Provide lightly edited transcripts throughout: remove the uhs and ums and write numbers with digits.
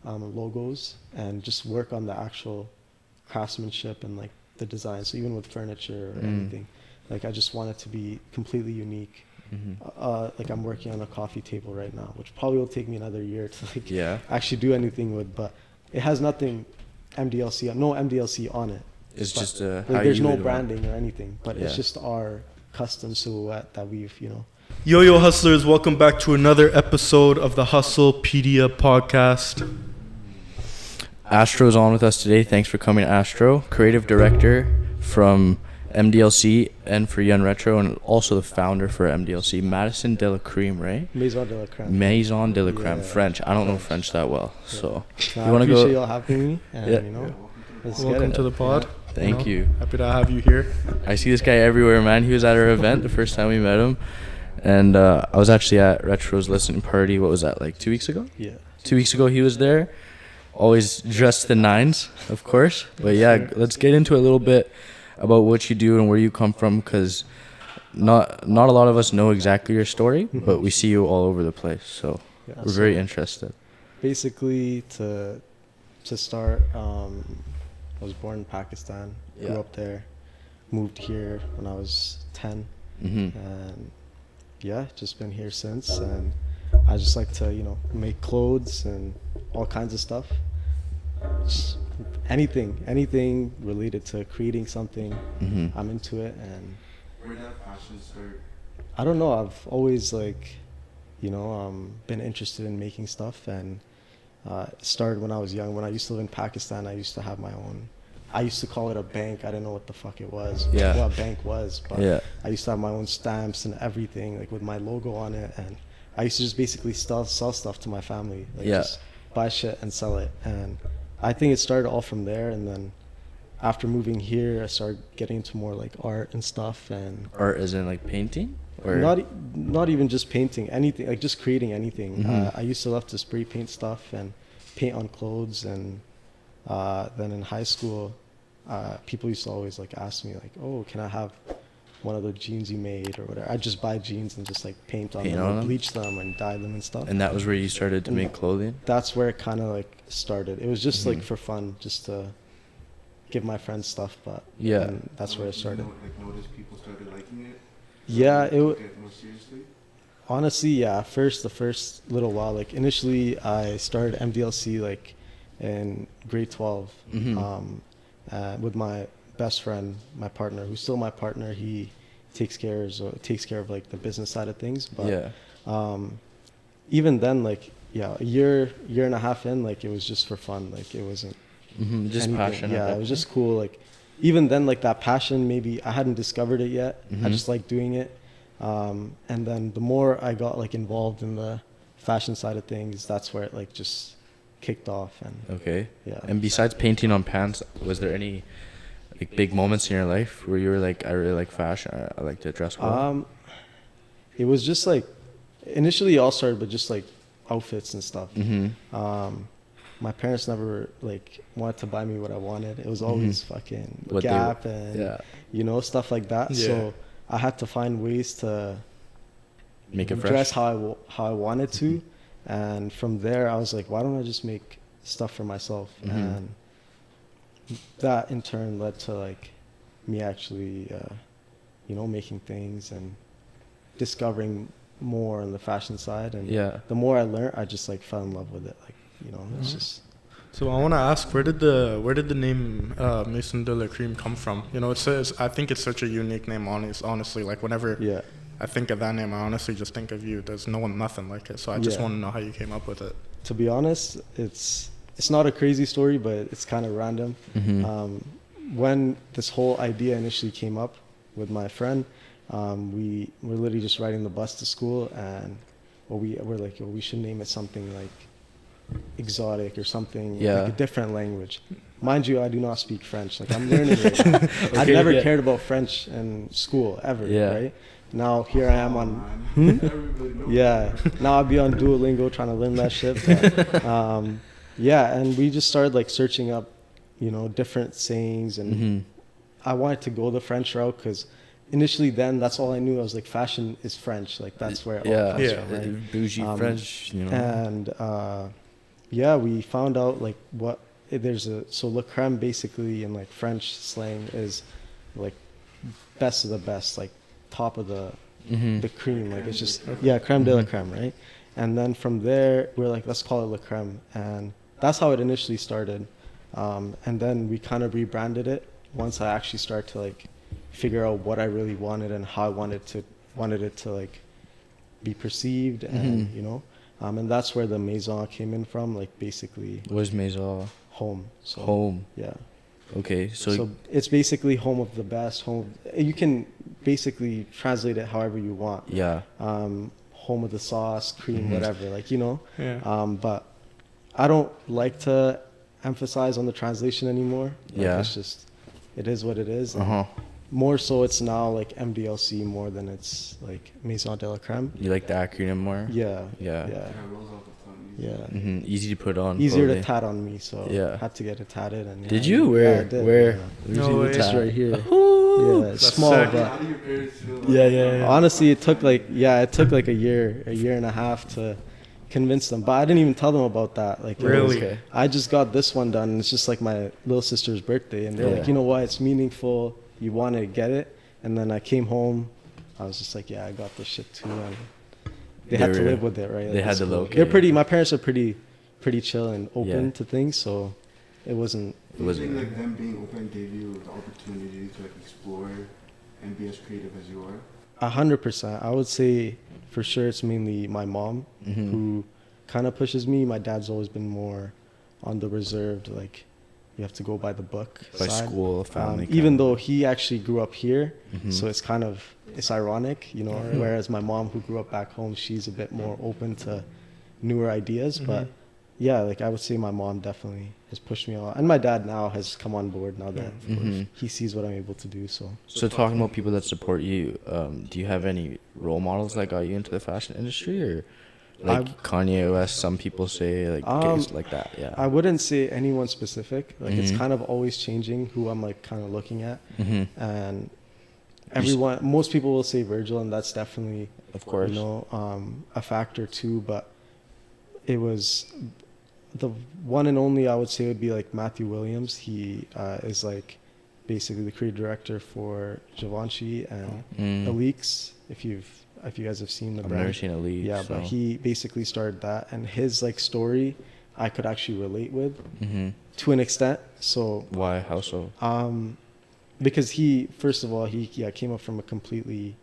logos and just work on the actual craftsmanship and like the design. So even with furniture or anything, like I just want it to be completely unique. Like I'm working on a coffee table right now, which probably will take me another year to like actually do anything with, but it has nothing no MDLC on it. It's but, just like, how there's you no would branding or anything, but it's just our custom silhouette that we've, Yo, hustlers, welcome back to another episode of the Hustlepedia podcast. Astro's on with us today. Thanks for coming, Astro. Creative director from MDLC and for Young Retro, and also the founder for MDLC, Madison de la Creme, right? Maison de la Creme. Maison de la Creme, French. I don't know French that well, so you want to go? Appreciate y'all having me, and Welcome to the pod. Thank you. Happy to have you here. I see this guy everywhere, man. He was at our event the first time we met him, and I was actually at Retro's listening party. What was that, like 2 weeks ago? Yeah. 2 weeks ago he was there. Always dressed the nines, of course. But yeah, let's get into a little bit about what you do and where you come from, because not a lot of us know exactly your story, but we see you all over the place. So we're very interested. Basically, to start, I was born in Pakistan, grew up there, moved here when I was 10, and just been here since. And I just like to, make clothes and all kinds of stuff. Just anything related to creating something, I'm into it. And where did that passion start? I don't know. I've always been interested in making stuff, and it started when I was young. When I used to live in Pakistan, I used to have my own. I used to call it a bank. I didn't know what the fuck it was. Yeah. What a bank was, but I used to have my own stamps and everything, like with my logo on it, and I used to just basically sell stuff to my family, just buy shit and sell it. And I think it started all from there. And then after moving here, I started getting into more like art and stuff. And art as in like painting, or not even just painting, anything, like just creating anything. I used to love to spray paint stuff and paint on clothes. And then in high school, people used to always like ask me like, oh, can I have one of the jeans you made or whatever. I'd just buy jeans and just like paint on them, bleach them and dye them and stuff. And that was where you started to make clothing? That's where it kind of like started. It was just like for fun, just to give my friends stuff, but that's where it started. Notice people started liking it? Yeah, it more seriously? Honestly, the first little while, like initially I started MDLC like in grade 12 with my best friend, my partner, who's still my partner. He takes care of like the business side of things, but even then, like a year and a half in, like it was just for fun, like it wasn't just passion. It was just cool. Like even then, like that passion, maybe I hadn't discovered it yet. I just like doing it, and then the more I got like involved in the fashion side of things, that's where it like just kicked off. And and besides painting on pants, was there any like big moments in your life where you were like, I really like fashion, I like to dress well? It was just like initially it all started with just like outfits and stuff. My parents never like wanted to buy me what I wanted. It was always fucking Gap and stuff like that. So I had to find ways to make it dress how I wanted to. And from there I was like, why don't I just make stuff for myself? And that in turn led to like me actually making things and discovering more on the fashion side. And the more I learned, I just like fell in love with it. Like it's just. So I want to ask, where did the name Maison de la Creme come from? I think it's such a unique name. Honestly, like whenever I think of that name, I honestly just think of you. There's nothing like it. So I just want to know how you came up with it. To be honest, it's not a crazy story, but it's kind of random. When this whole idea initially came up with my friend, we were literally just riding the bus to school, and we're like, we should name it something like exotic or something, like a different language. Mind you, I do not speak French. Like I'm learning it. I've never cared about French in school ever, right? Now here I am on now I'll be on Duolingo trying to learn that shit, but, and we just started like searching up different sayings, and I wanted to go the French route because initially then that's all I knew. I was like, fashion is French, like that's where it all comes from, right? Bougie French, and yeah, we found out like there's so le creme basically in like French slang is like best of the best, like top of the cream. Like it's just creme de la creme, right? And then from there we're like, let's call it le creme, and that's how it initially started. And then we kind of rebranded it once I actually started to like figure out what I really wanted and how I wanted it to like be perceived, and you know, and that's where the maison came in from. Like basically, What is maison? home. So, Home. Yeah. Okay, so it's basically home of the best. You can basically translate it however you want. yeah. Home of the sauce, cream, whatever. Like, you know. Yeah. But I don't like to emphasize on the translation anymore. Like, Yeah. It's just, it is what it is. And Uh-huh. more so, it's now like MDLC more than it's like Maison de la Creme. You like the acronym more? Yeah. Yeah. Yeah. Yeah, it rolls off the tongue. Yeah. hmm Easy to put on. Easier probably. to tat on me, so Yeah. had to get it tatted. And Did yeah, you? Where? Yeah, I did, Where? yeah. Let me No see the way. Just tat. right here. Ooh. Yeah, it's That's small, sick. but How do your parents feel about Yeah, that? yeah, yeah. honestly, it took like a year and a half to convince them. But I didn't even tell them about that. Like, it was- Really? Okay. I just got this one done. And it's just like my little sister's birthday, and they're Yeah. like, you know what? It's meaningful. You want to get it. And then I came home. I was just like, yeah, I got this shit too. And they had to were- live with it, right? they Like, had it's to cool. live- They're okay. pretty. My parents are pretty chill and open Yeah. to things, so it wasn't. Do you Was think it- like them being open gave you the opportunity to like explore and be as creative as you are? 100%. I would say for sure it's mainly my mom Mhm. who kind of pushes me. My dad's always been more on the reserved, like you have to go by the book By side. school, family. Even kind of. though he actually grew up here, Mhm. so it's ironic, you know. Whereas my mom, who grew up back home, she's a bit more open to newer ideas. But yeah, like I would say my mom definitely has pushed me a lot, and my dad now has come on board now that Mhm. he sees what I'm able to do. So So talking about people that support you, do you have any role models that got you into the fashion industry, or like Kanye West? Some people say like guys like that. Yeah. I wouldn't say anyone specific. Like it's Mhm. kind of always changing who I'm like kind of looking at, Mhm. and most people will say Virgil, and that's definitely Of course. you know a factor too. But it was the one and only I would say would be like Matthew Williams. He is like basically the creative director for Givenchy and Alix. If you guys have seen the I've brand. never seen a lead. Yeah, but he basically started that, and his like story I could actually relate with Mhm. to an extent. So Why? How so? because he first of all he came up from a completely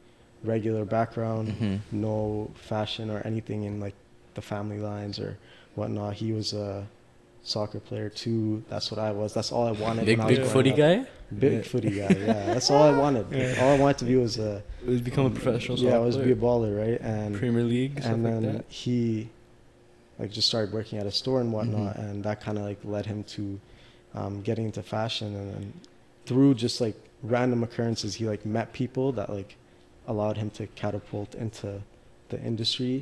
regular background, Mhm. no fashion or anything in like the family lines or whatnot. He was a soccer player too. That's what I was. That's all I wanted. Big when I was big growing footy up. guy. Big footy guy. Yeah, that's all I wanted. All I wanted to be was Become a professional. yeah, was be a baller, right? And Premier League. Stuff and like then that. he like just started working at a store and whatnot, Mm-hmm. and that kind of like led him to getting into fashion, and then through just like random occurrences he like met people that like allowed him to catapult into the industry.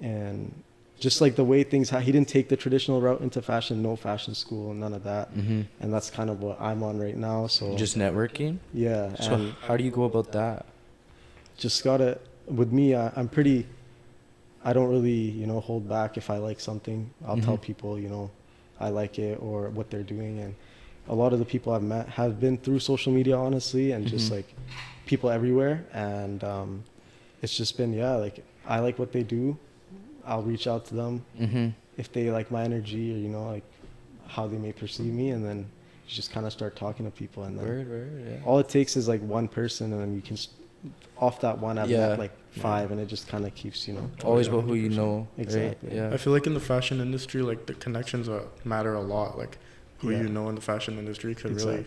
And just like the way things he didn't take the traditional route into fashion, no fashion school, none of that. Mm-hmm. And that's kind of what I'm on right now. So Just networking. yeah, So and how do you go about that? just gotta with me I'm pretty, I don't really hold back. If I like something, I'll tell people I like it or what they're doing. And a lot of the people I've met have been through social media, honestly, and just like people everywhere. And it's just been like I like what they do, I'll reach out to them if they like my energy or like how they may perceive me, and then you just kind of start talking to people, and then Word, yeah. all it takes is like one person, and then you can off that one I've Yeah. met like 5, and it just kind of keeps Always about who you know. Exactly. Right? Yeah. I feel like in the fashion industry, like the connections matter a lot. Like who Yeah. you know in the fashion industry could Exactly.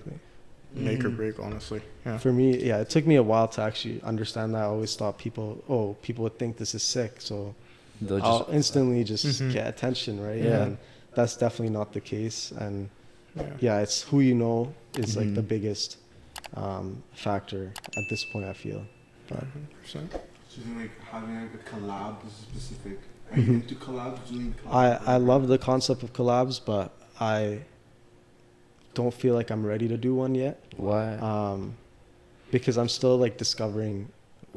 really make or break, honestly. Yeah. For me, it took me a while to actually understand that. I always thought people would think this is sick, so They'll I'll just instantly just get attention, right? Yeah. And that's definitely not the case. And Yeah. it's who you know is like the biggest factor at this point, I feel. But 100%. So you think like having like a collab is specific. Are you into collabs? Doing collabs? I love the concept of collabs, but I don't feel like I'm ready to do one yet. why Because I'm still like discovering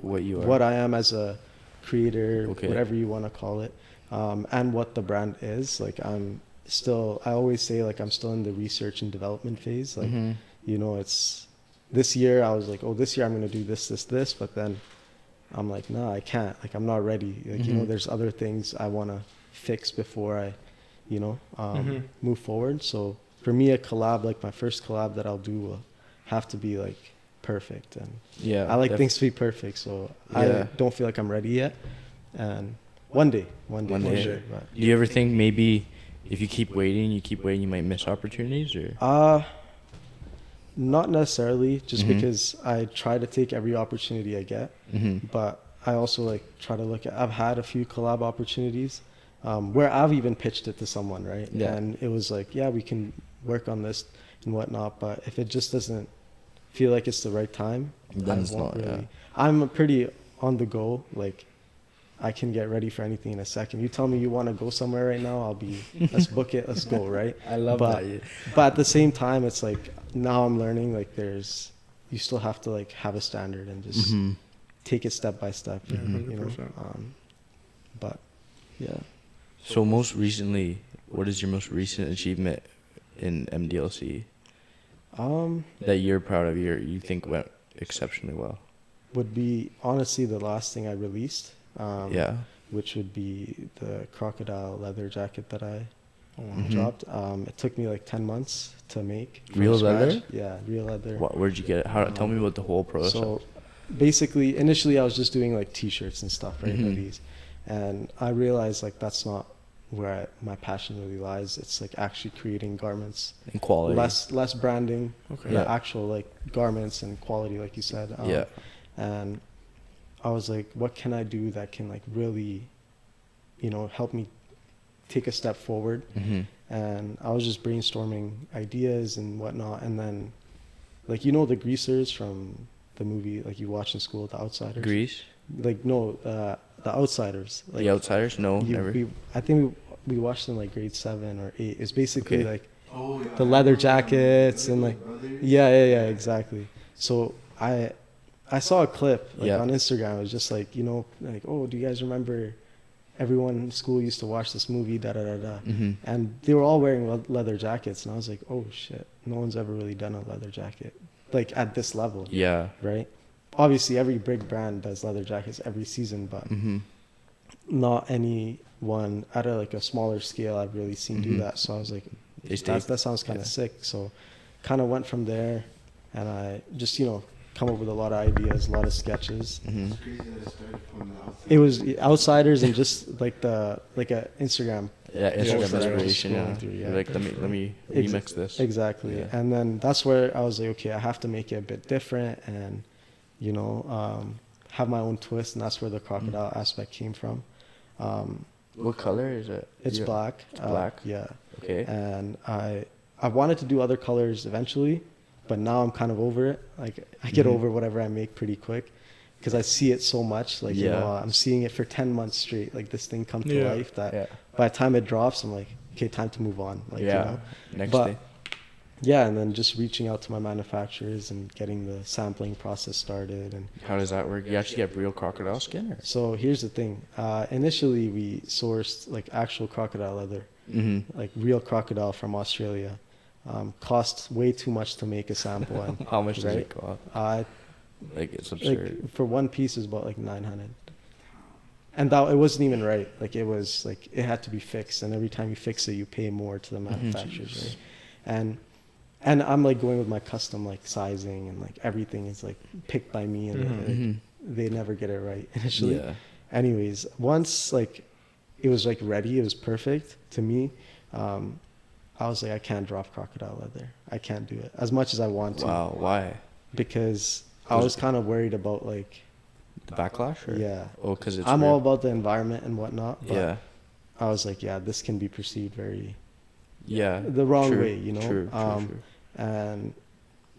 what you are. what I am as a creator, Okay. whatever you want to call it, and what the brand is. Like still, I always say like I'm still in the research and development phase. Like, you know, it's this year I was like, oh, this year I'm gonna do this, but then I'm like, no, I can't. Like, I'm not ready. Like, you know, there's other things I wanna fix before I, you know, move forward. So for me, a collab, like my first collab that I'll do, will have to be like perfect. And I like things to be perfect. So I don't feel like I'm ready yet. And one day. For sure. But Do you ever think maybe if you keep waiting, you might miss opportunities, or? Not necessarily, just because I try to take every opportunity I get. But I also like try to look at, I've had a few collab opportunities where I've even pitched it to someone, right? Yeah. And it was like, yeah, we can work on this and whatnot. But if it just doesn't feel like it's the right time, Then I it's won't not, really. I'm pretty on the go. Like, I can get ready for anything in a second. You tell me you want to go somewhere right now, I'll be, let's book it, let's go, right? I love but, that. But at the same time, it's like, now I'm learning, like, you still have to like have a standard and just take it step by step, you know? But yeah. So most recently, what is your most recent achievement in MDLC that you're proud of, you think went exceptionally well? Would be honestly the last thing I released. Which would be the crocodile leather jacket that I dropped. It took me like 10 months to make. Real leather? Yeah, real leather. Where'd you get it? Tell me about the whole process. So basically, initially I was just doing like t-shirts and stuff, right? Hoodies. And I realized like that's not where my passion really lies. It's like actually creating garments. And quality. Less branding. Okay. Actual like garments and quality, like you said. And I was like, what can I do that can like really, you know, help me take a step forward? And I was just brainstorming ideas and whatnot. And then, like, you know, the greasers from the movie, like you watch in school, The Outsiders. Grease? Like, no, The Outsiders. Like, The Outsiders? No, never. I think we watched in like grade 7 or 8. It's basically like the leather jackets and like, yeah, exactly. So I saw a clip like on Instagram. It was just like, you know, like, oh, do you guys remember everyone in school used to watch this movie, and they were all wearing leather jackets, and I was like, oh shit, no one's ever really done a leather jacket like at this level. Yeah. Right? Obviously every big brand does leather jackets every season, but not anyone at a smaller scale I've really seen do that. So I was like, that sounds kind of sick. So kind of went from there, and I just, you know, come up with a lot of ideas, a lot of sketches. It's crazy that it started from the outside. It was Outsiders and just like a Instagram. Yeah, Instagram inspiration. Like, sure. let me remix this. Exactly. Yeah. And then that's where I was like, okay, I have to make it a bit different and, you know, have my own twist. And that's where the crocodile aspect came from. What color is it? It's black. It's black? Yeah. Okay. And I wanted to do other colors eventually, but now I'm kind of over it. Like, I get over whatever I make pretty quick because I see it so much. Like, you know, I'm seeing it for 10 months straight, like this thing come to life that by the time it drops, I'm like, okay, time to move on. Like, you know? Next day. Yeah, and then just reaching out to my manufacturers and getting the sampling process started. And how does that work? You actually get real crocodile skin? Or? So here's the thing. Initially, we sourced like actual crocodile leather, like real crocodile from Australia. Costs way too much to make a sample. And, how much does it cost? Like, it's absurd. Like, for one piece is about like 900. And that it wasn't even right. Like, it was like it had to be fixed, and every time you fix it, you pay more to the manufacturers. Right? And I'm like going with my custom like sizing, and like everything is like picked by me, and they never get it right initially. Yeah. Anyways, once like it was like ready, it was perfect to me. I was like, I can't drop crocodile leather. I can't do it as much as I want to. Wow, why? Because I was kind of worried about like the backlash. Or? Yeah. Oh, because it's. I'm all about the environment and whatnot. But yeah. I was like, yeah, this can be perceived very. Yeah. The wrong way, you know. True. And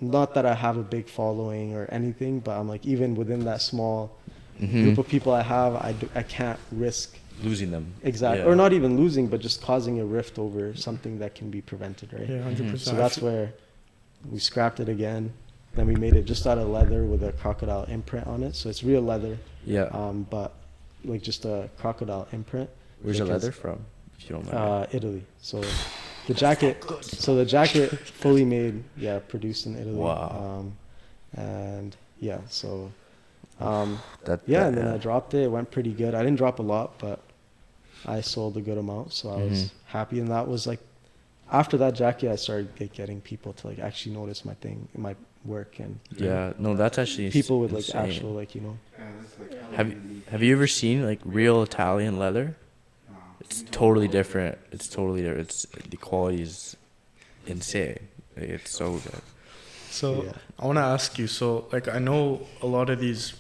not that I have a big following or anything, but I'm like, even within that small group of people I have, I can't risk losing them. Exactly. Yeah. Or not even losing, but just causing a rift over something that can be prevented, right? Yeah, 100%. So that's where we scrapped it again. Then we made it just out of leather with a crocodile imprint on it. So it's real leather. Yeah. But like just a crocodile imprint. Where's the leather from? if you don't mind. Italy. So the jacket fully made, produced in Italy. Wow. And yeah, so And then I dropped it. It went pretty good. I didn't drop a lot, but I sold a good amount, so I was happy. And that was like, after that jacket, I started getting people to like actually notice my thing, my work, and that's actually people with like insane. actual like Yeah, that's like Have you ever seen like real Italian leather? It's totally different. It's the quality is insane. It's so good. So I want to ask you. So like I know a lot of these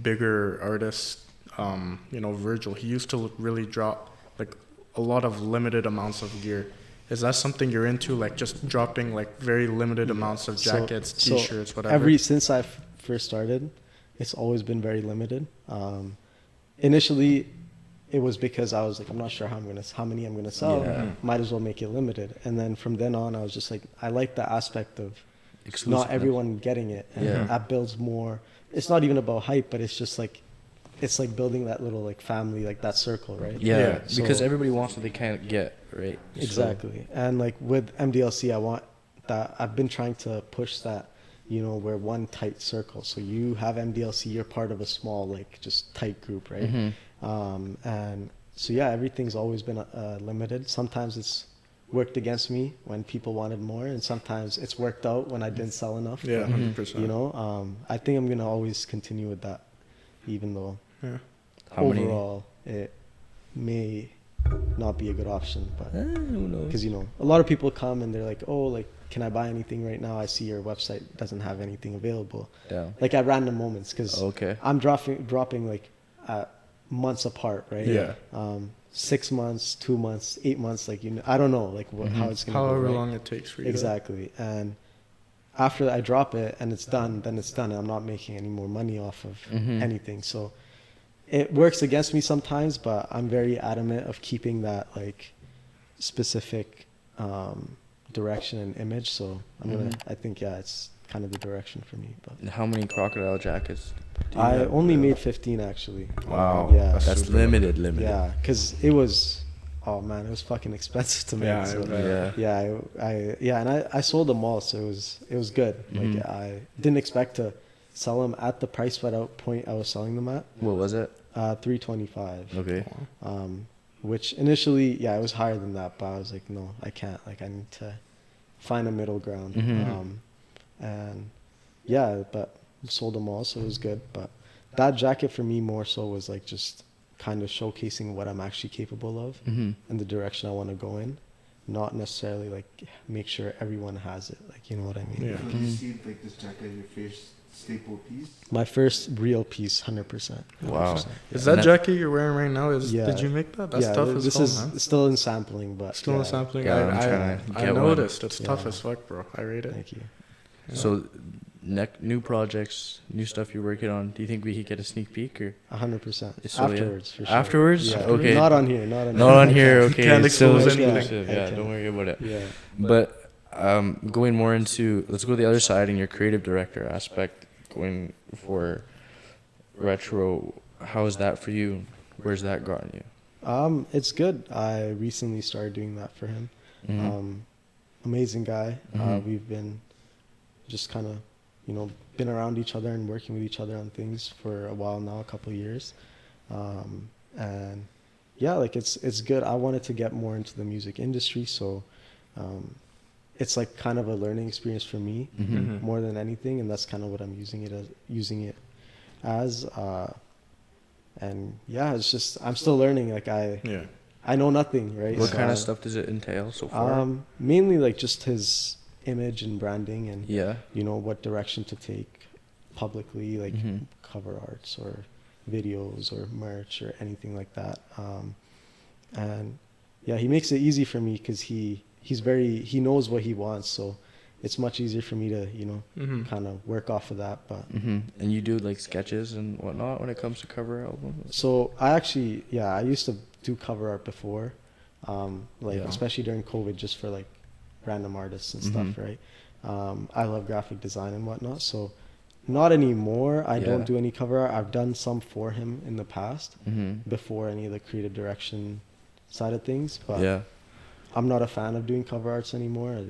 bigger artists. Virgil. He used to really drop like a lot of limited amounts of gear. Is that something you're into? Like just dropping like very limited amounts of jackets, t-shirts, whatever. Since I first started, it's always been very limited. Initially, it was because I was like, I'm not sure how many I'm gonna sell. Might as well make it limited. And then from then on, I was just like, I like the aspect of not everyone getting it, and that builds more. It's not even about hype, but it's just like, it's like building that little like family, like that circle, right? Because everybody wants what they can't get, right? Exactly. And like with MDLC, I want that. I've been trying to push that, we're one tight circle. So you have MDLC, you're part of a small, like just tight group, right? And so everything's always been limited. Sometimes it's worked against me when people wanted more, and sometimes it's worked out when I didn't sell enough. 100%. I think I'm gonna always continue with that, even though overall it may not be a good option, but who knows? because a lot of people come and they're like, oh, like, can I buy anything right now? I see your website doesn't have anything available. Like at random moments, because I'm dropping like months apart, right? 6 months, 2 months, 8 months, like I don't know like how it's gonna however go, right? long it takes for you. Exactly. And after I drop it and it's done, then it's done, and I'm not making any more money off of anything. So it works against me sometimes, but I'm very adamant of keeping that like specific direction and image. So I think it's kind of the direction for me. But And how many crocodile jackets? I only made 15 actually. Wow. Yeah. That's limited. Yeah, because it was, oh man, it was fucking expensive to make. And I sold them all, so it was good. Like I didn't expect to sell them at the price point I was selling them at. What was it? $325. Okay. Which initially, it was higher than that, but I was like, no, I can't. Like I need to find a middle ground. But sold them all, so it was good. But that jacket for me more so was like just kind of showcasing what I'm actually capable of and the direction I want to go in, not necessarily like make sure everyone has it. Like, you know what I mean? Yeah. Do you see like this jacket as your first staple piece? My first real piece, 100%. Wow. Is that jacket you're wearing right now? Did you make that? That's tough as hell, man. Is still in sampling, but still in sampling. Yeah, I'm trying to I get noticed. It's tough as fuck, bro. I rate it. Thank you. So, new projects, new stuff you're working on. Do you think we could get a sneak peek or 100%? So, Afterwards, for sure. Afterwards? Yeah. Okay. Not on here. Not on here. Okay. Can't expose Still anything. exclusive. Yeah, don't worry about it. Yeah. But going more into, let's go to the other side in your creative director aspect, going for retro. How is that for you? Where's that gotten you? It's good. I recently started doing that for him. Amazing guy. We've been just kind of, been around each other and working with each other on things for a while now, a couple of years. And like it's good. I wanted to get more into the music industry, so it's like kind of a learning experience for me more than anything, and that's kind of what I'm using it as. And it's just I'm still learning. Like I know nothing, right? What kind of stuff does it entail so far? Mainly like just his image and branding, and what direction to take publicly, like cover arts or videos or merch or anything like that. And he makes it easy for me because he knows what he wants, so it's much easier for me to kind of work off of that. But and you do like sketches and whatnot when it comes to cover albums? So I actually I used to do cover art before, especially during COVID, just for like random artists and stuff, right? I love graphic design and whatnot, so not anymore. I don't do any cover art. I've done some for him in the past before any of the creative direction side of things, but Yeah. I'm not a fan of doing cover arts anymore.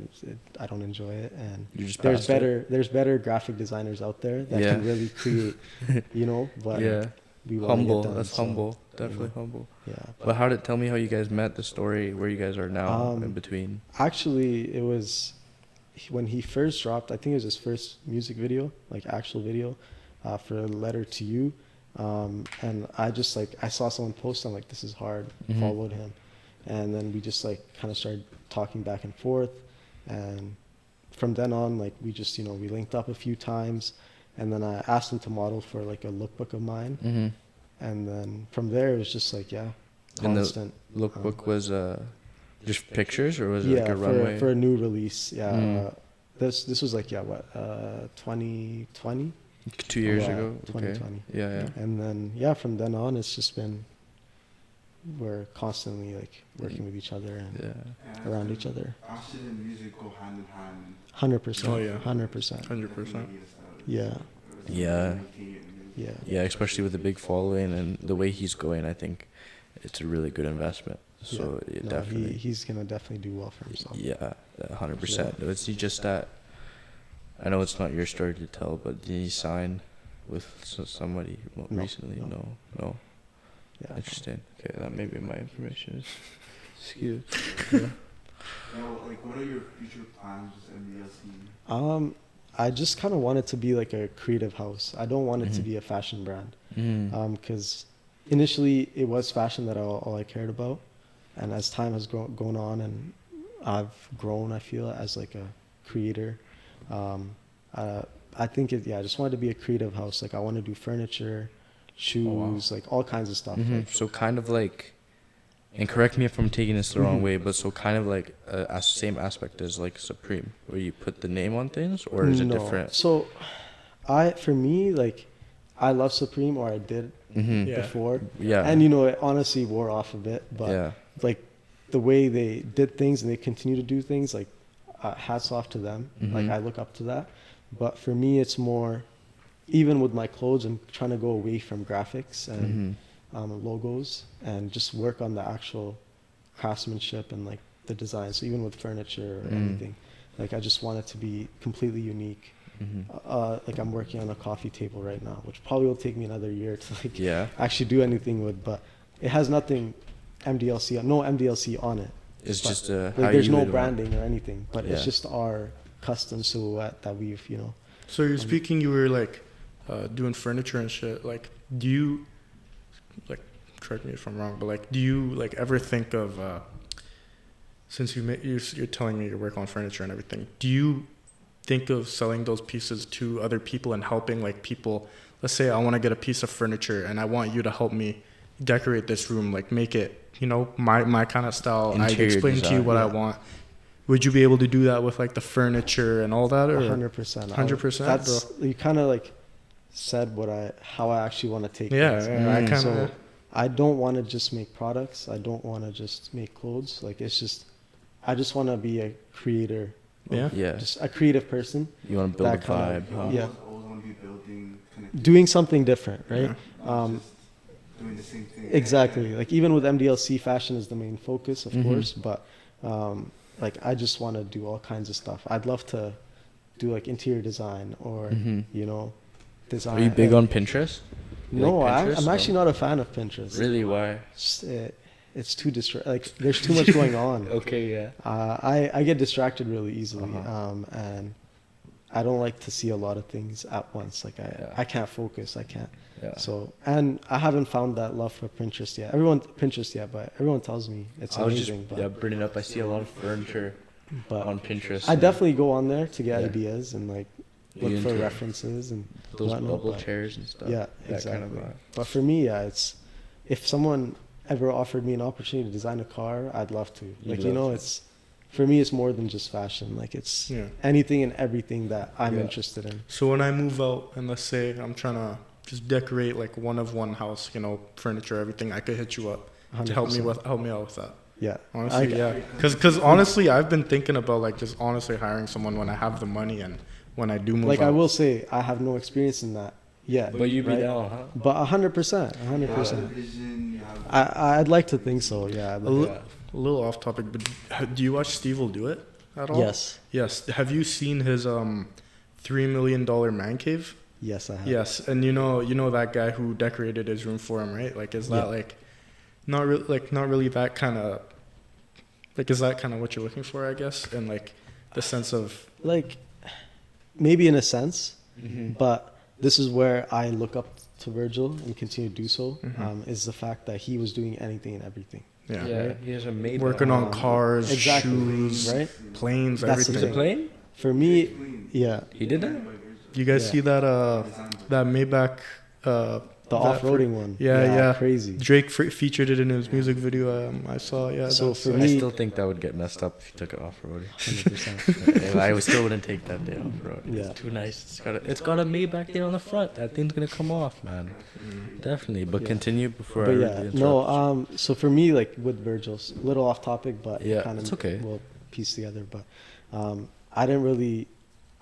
I don't enjoy it, and You just there's passed it. there's better graphic designers out there that Yeah. can really create, but Yeah. we want to get Humble. done. That's so, humble. Definitely humble. Yeah. But tell me how you guys met, the story, where you guys are now in between. Actually, it was when he first dropped. I think it was his first music video, like actual video, for a letter to you. And I just I saw someone post, I'm like, this is hard. Followed him, and then we just kind of started talking back and forth, and from then on, we just we linked up a few times, and then I asked him to model for a lookbook of mine, and then from there it was just constant. And the lookbook was just pictures, or was it like a runway? For a new release. This was 2020. 2 years ago. 2020. Okay. Yeah. And then from then on, it's just been we're constantly working with each other and around each other. Fashion and music go hand in hand. 100%. Oh, yeah. 100%. 100%. Yeah. Yeah. Yeah. Yeah, especially with the big following and the way he's going, I think it's a really good investment. So definitely, he's gonna definitely do well for himself. Yeah, 100%. Is he just that? I know it's not your story to tell, but did he sign with somebody recently? No. Yeah. Interesting. Okay, that maybe my information is skewed. What are your future plans with MDLC? I just kind of want it to be like a creative house. I don't want it to be a fashion brand. Because initially it was fashion that all I cared about, and as time has gone on and I've grown, I feel, as a creator. I think I just wanted to be a creative house. I want to do furniture, shoes, all kinds of stuff. So kind of and correct me if I'm taking this the wrong way, but so kind of same aspect as Supreme, where you put the name on things, or is it different? So for me, I love Supreme, or I did before. Yeah. And it honestly wore off a bit, but the way they did things and they continue to do things, hats off to them. I look up to that. But for me, it's more, even with my clothes, I'm trying to go away from graphics and logos and just work on the actual craftsmanship and the design. So even with furniture or anything, I just want it to be completely unique. I'm working on a coffee table right now, which probably will take me another year to actually do anything with, but it has nothing no MDLC on it. It's but, just there's no branding or anything, but it's just our custom silhouette that we've So you're speaking, you were doing furniture and shit. Do you correct me if I'm wrong, but do you ever think of since you're telling me you work on furniture and everything, do you think of selling those pieces to other people and helping people? Let's say I want to get a piece of furniture and I want you to help me decorate this room, make it my kind of style. I explain to you what I want. Would you be able to do that with the furniture and all that? Or 100%. 100%. That's you kind of said how I actually want to take. Yeah. I don't want to just make products. I don't want to just make clothes. I just want to be a creator. Just a creative person. You want to build a vibe. Yeah. Always want to be building. Doing something different, right? Doing the same thing. Exactly. Even with MDLC, fashion is the main focus, of course, but I just want to do all kinds of stuff. I'd love to do interior design or design. Are you big on Pinterest? No, Pinterest? I'm actually not a fan of Pinterest. Really? Why? It's too there's too much going on. Okay, yeah. I get distracted really easily, and I don't like to see a lot of things at once. I can't focus. I can't. Yeah. So, and I haven't found that love for Pinterest yet. But everyone tells me it's amazing. Bring it up. I see a lot of furniture on Pinterest. I definitely go on there to get ideas and look for into references and those whatnot, bubble chairs and stuff. Yeah, that exactly. Kind of but for me, it's if someone ever offered me an opportunity to design a car, I'd love to. It's for me, it's more than just fashion. It's anything and everything that I'm interested in. So when I move out and let's say I'm trying to just decorate one house, furniture, everything, I could hit you up 100%. To help me out with that. Yeah. Honestly, Because honestly, I've been thinking about just honestly hiring someone when I have the money and when I do move out. I will say, I have no experience in that Yeah. But you'd be right? down, huh? But 100%, You have 100%. vision, you have I'd like to think so. Yeah. I'd A, like- li- a little off topic, but do you watch Steve will do it at all? Yes. Yes. Have you seen his $3 million man cave? Yes, I have. Yes, and you know that guy who decorated his room for him, right? Like, is that like not really that kind of like, is that kind of what you're looking for, I guess, and like the sense of Like, maybe in a sense, Mm-hmm. but this is where I look up to Virgil and continue to do so. Mhm. Is the fact that he was doing anything and everything. yeah, Yeah, he has a Maybach. working on cars, Exactly. shoes, Right. planes, That's the Is it everything. thing. plane? For me, yeah, He did that? You guys Yeah. see that Maybach? the that off-roading one. Yeah. Crazy. Drake featured it in his music video. I saw. Yeah. So that's- for I me- still think that would get messed up if you took it off road. 100%. I still wouldn't take that day off road. Yeah. It's too nice. It's got a Maybach there on the front. That thing's gonna come off, man. Definitely. But Yeah. continue before But I yeah, rudely no. interrupt. So for me, like with Virgil's, a little off topic, but Yeah, kind of it's okay. we'll piece together. But I didn't really,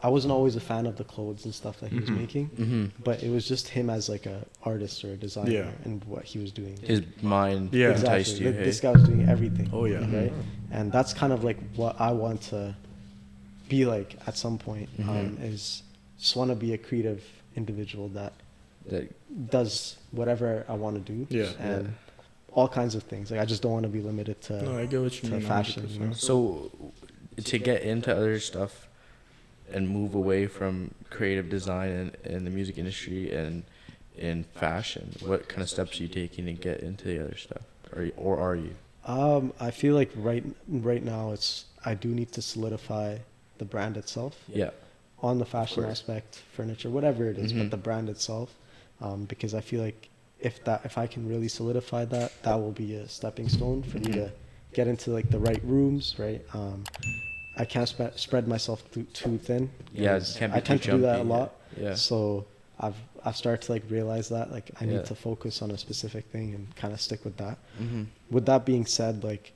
I wasn't always a fan of the clothes and stuff that he was Mhm. making. Mm-hmm. But it was just him as like a artist or a designer Yeah. and what he was doing. His mind Yeah. enticed Exactly. you. Like, Hey? this guy was doing everything. Oh, yeah. Right. And that's kind of like what I want to be like at some point. Mhm. Is just want to be a creative individual that That- does whatever I want to do. Yeah. And all kinds of things. Like I just don't want to be limited to. No, I get what you to mean. fashion, 100%. you know? So, to get into other stuff and move away from creative design and the music industry and in fashion, what kind of steps are you taking to get into the other stuff, or are you? I feel like right now I do need to solidify the brand itself Yeah. on the fashion course. aspect, furniture, whatever it is, Mhm. but the brand itself, because I feel like if I can really solidify that, that will be a stepping stone for me to get into like the right rooms, right? I can't spread myself too thin. Yeah, it because can't be I tend too to do that a jumpy, lot. yeah. So I've started to like realize that like I Yeah. need to focus on a specific thing and kind of stick with that. Mm-hmm. With that being said, like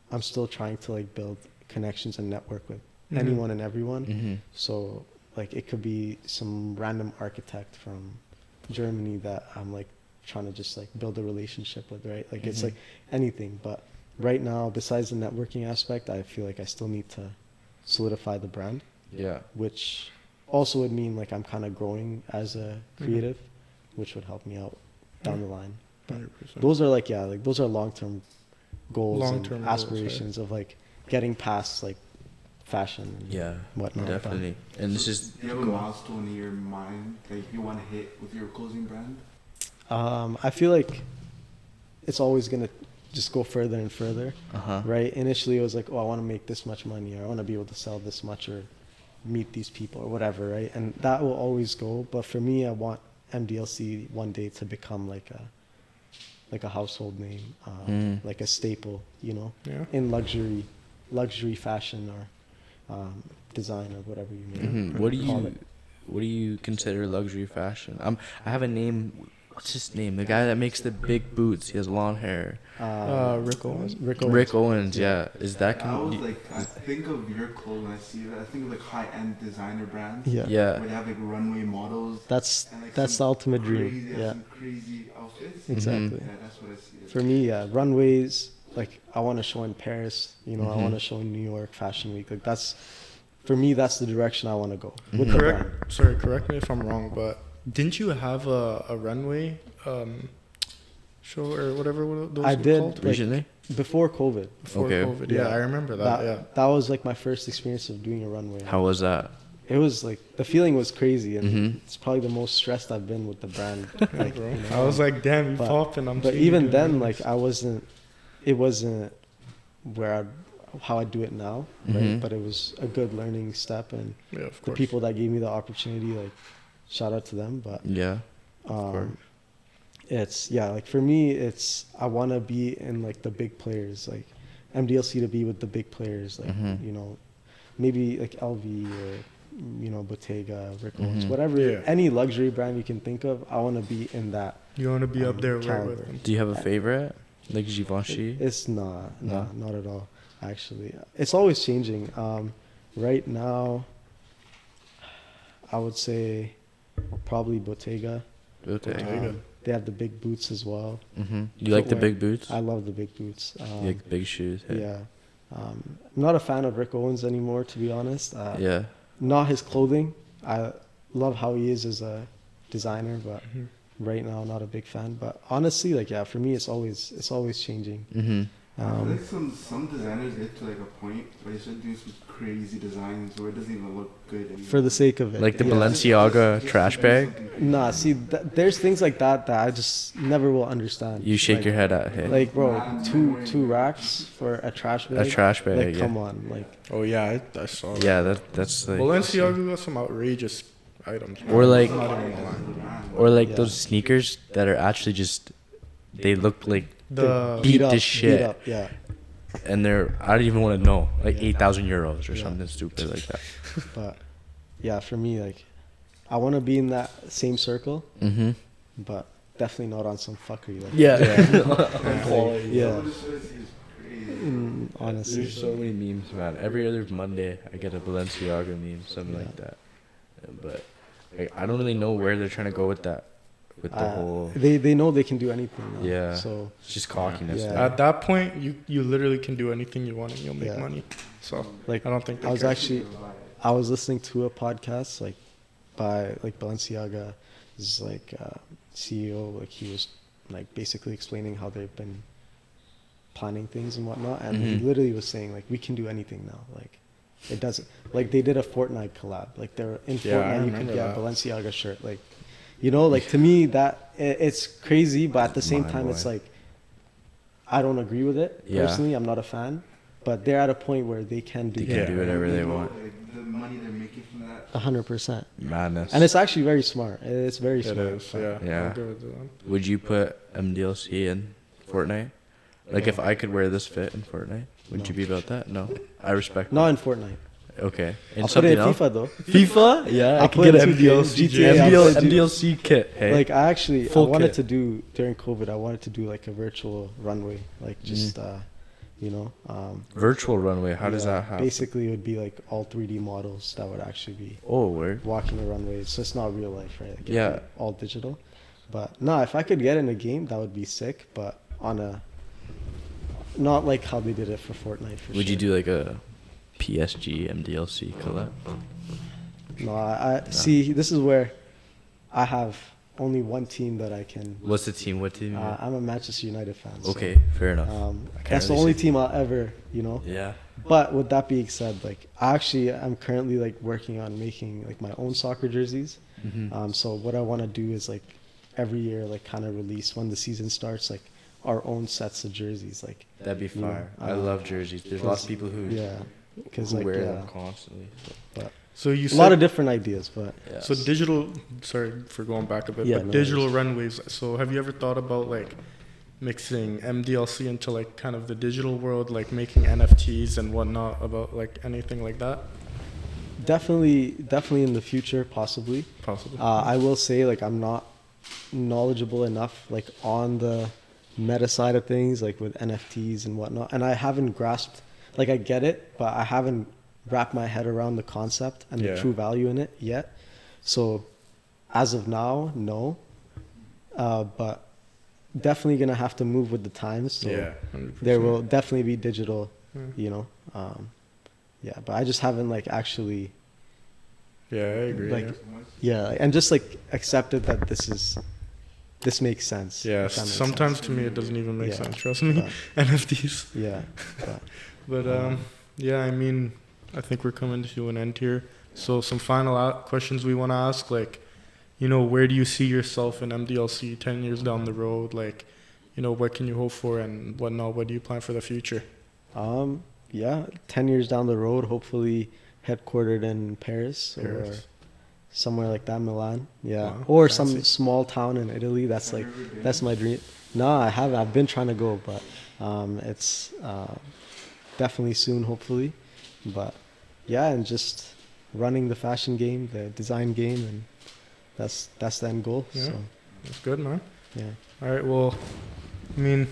I'm still trying to like build connections and network with Mhm. anyone and everyone. Mm-hmm. So like it could be some random architect from Germany that I'm like trying to just like build a relationship with, right? Like it's Mhm. like anything. But right now, besides the networking aspect, I feel like I still need to solidify the brand, Yeah. which also would mean like I'm kind of growing as a Mm-hmm. creative, which would help me out down the line. 100%. Those are like those are long-term goals Long-term and goals, aspirations of like getting past like fashion and Yeah. whatnot. but- Definitely. And this is. Do you have a milestone in your mind that you want to hit with your clothing brand? I feel like it's always gonna just go further and further, Uh huh. right? Initially, it was like, oh, I want to make this much money, or I want to be able to sell this much, or meet these people, or whatever, right? And that will always go. But for me, I want MDLC one day to become like a household name, like a staple, you know, Yeah. in luxury fashion or design or whatever you may Mm-hmm. What do you consider luxury fashion? I have a name. What's his name? The guy that makes the big boots. He has long hair. Rick Owens. Rick Owens. Yeah. Is that? I always I think of your clothes when I see that. I think of like high-end designer brands. Yeah. Yeah. Where they have like runway models. That's and, like, that's the some ultimate dream. crazy, Yeah, some crazy outfits. exactly. Yeah, that's what I see. For me, yeah, runways. Like I want to show in Paris. You know, I Mhm. want to show in New York Fashion Week. Like that's, for me, that's the direction I want to go with the brand. Correct me if I'm wrong, but didn't you have a runway show or whatever those I were did, called? like, Recently. Before COVID. Before Okay. COVID? Yeah, I remember that. Yeah. That was like my first experience of doing a runway. How was that? It was like the feeling was crazy, and Mhm. it's probably the most stressed I've been with the brand. Like, Bro. you know, I was like, damn, you but- popping. I'm but seeing you even doing then, this. like I wasn't. It wasn't where how I do it now, Mhm. right? But it was a good learning step, and yeah, of the course. people that gave me the opportunity, like, shout out to them. But Yeah. course. it's like for me, it's I want to be in like the big players, like MDLC to be with the big players, like Mhm. you know, maybe like LV or you know Bottega, Rick Owens, Mhm. whatever, Yeah. any luxury brand you can think of. I want to be in that. You want to be up there right caliber. with them. Do you have a favorite? Like Givenchy? It's not, No? not at all. Actually, it's always changing. Right now, I would say probably Bottega. Okay. They have the big boots as well. You like the big boots? I love the big boots. You like the big shoes? Hey? Yeah. I'm not a fan of Rick Owens anymore, to be honest. Yeah. Not his clothing. I love how he is as a designer, but right now, not a big fan. But honestly, like, yeah, for me, it's always changing. I like some designers get to like a point where they start doing some crazy designs where it doesn't even look good anymore. For the sake of it. Like the yeah. Balenciaga trash bag? Nah, see, there's things like that I just never will understand. You shake like, your head at, hey. Like, bro, two racks for a trash bag? A trash bag, like, yeah. come on. Like, Oh yeah, I saw that. Yeah, that's like... Balenciaga got some outrageous items. Or like... Not even gonna lie. Or like Yeah. those sneakers that are actually just... They look like... The beat up, to shit. Beat up, yeah. And they're... I don't even want to know. Like 8,000 euros or something stupid like that. But, yeah, for me, like, I want to be in that same circle, but definitely not on some fuckery. Like, Yeah. yeah. Honestly. Honestly. There's so many memes, man. Every other Monday, I get a Balenciaga meme, something like that. But like, I don't really know where they're trying to go with that. With the whole... They know they can do anything now. Yeah. So, It's just cockiness. Yeah. now. At that point, you literally can do anything you want and you'll make Yeah. money. So like, I don't think they I was care. actually, I was listening to a podcast, like, by, like, Balenciaga, is like, CEO, like, he was, like, basically explaining how they've been planning things and whatnot, and he literally was saying, like, we can do anything now, like, it doesn't, like, they did a Fortnite collab, like, they're in Yeah, I Fortnite, you could remember get a that. Balenciaga shirt, like, you know, like, to me, that, it's crazy, but at the same Mind time, it's blowing. like, I don't agree with it, Yeah. personally, I'm not a fan, but they're at a point where they can do They can do whatever they want. Like, the money they're making from that. 100%. Madness. And it's actually very smart. It's very It smart. is, yeah. Yeah. I'll give it to them. Would you put MDLC in Fortnite? Like if I could wear this fit in Fortnite, would you be about that? No. I respect Not that. in Fortnite. Okay. In I'll put something it in else? FIFA though. FIFA? Yeah, I I'll can put get it an in 2K, MDLC, GTA, I'll put it- MDLC kit. Hey. Like I actually, Full I wanted kit. to do during COVID. I wanted to do like a virtual runway, like just you know, Virtual runway. How does yeah, that happen? Basically, it would be like all 3D models that would actually be Oh, word. walking the runways. So it's not real life, right? Like, it'd Yeah. be all digital. But no, if I could get in a game, that would be sick. But on a not like how they did it for Fortnite. For Would sure. you do like a PSG MDLC collab? No, I see. This is where I have only one team that I can. What's the team? What team? I'm a Manchester United fan. So, Okay, fair enough. I can't that's the really only say- team I'll ever, you know. Yeah. But with that being said, like I'm currently like working on making like my own soccer jerseys. So what I want to do is like every year like kind of release when the season starts like our own sets of jerseys. Like That'd be you know, fire. I love jerseys. There's lots of people who yeah, because who like wear yeah, them constantly. So. but So you a said lot of different ideas, but Yeah. So digital, sorry for going back a bit, Yeah, but no digital worries. runways. So have you ever thought about like mixing MDLC into like kind of the digital world, like making NFTs and whatnot, about like anything like that? definitely in the future, possibly. Possibly. I will say like I'm not knowledgeable enough like on the meta side of things, like with NFTs and whatnot, and I haven't grasped. Like I get it, but I haven't wrapped my head around the concept and Yeah. the true value in it yet. So, as of now, no. But definitely gonna have to move with the times. So yeah. there will definitely be digital, Yeah. you know. Yeah, but I just haven't like actually, Yeah, I agree. like, yeah, and just like accepted that this makes sense. yeah, if that makes sometimes sense. to me it doesn't even make Yeah. sense. Trust me, But- NFTs. Yeah, but But yeah, I mean, I think we're coming to an end here. So some final questions we want to ask, like, you know, where do you see yourself in MDLC 10 years down the road? Like, you know, what can you hope for and whatnot? What do you plan for the future? yeah, 10 years down the road, hopefully headquartered in Paris. Or Paris. somewhere like that, Milan. Yeah, Wow, or fancy. some small town in Italy. That's like that's my dream. No, I haven't. I've been trying to go, but it's definitely soon, hopefully. But yeah, and just running the fashion game, the design game, and that's the end goal. Yeah. So That's good, man. yeah. All right, well, I mean,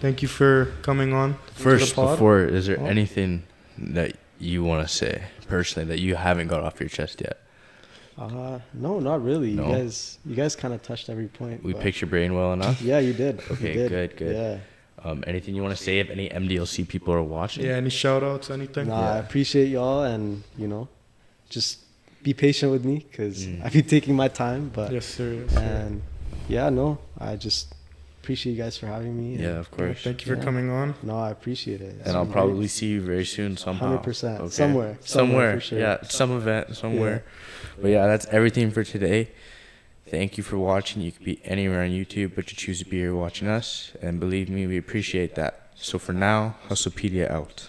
thank you for coming on. to the First, pod. before, is there Oh. anything that you want to say personally that you haven't got off your chest yet? No, not really. No? You guys kind of touched every point. We but- picked your brain well enough. Yeah, you did. Okay, You did. good. Yeah. Anything you want to say if any MDLC people are watching? Yeah, any shout outs, anything? Nah, I appreciate y'all, and just be patient with me because I be taking my time. But Yes, sir. Yes, sir. and yeah, no, I just appreciate you guys for having me. Yeah, of course. Thank you for coming on. No, I appreciate it. And I'll probably see you very soon somehow. 100%. Okay. Somewhere for sure. Yeah, some event somewhere. But yeah, that's everything for today. Thank you for watching. You could be anywhere on YouTube, but you choose to be here watching us. And believe me, we appreciate that. So for now, Hustlepedia out.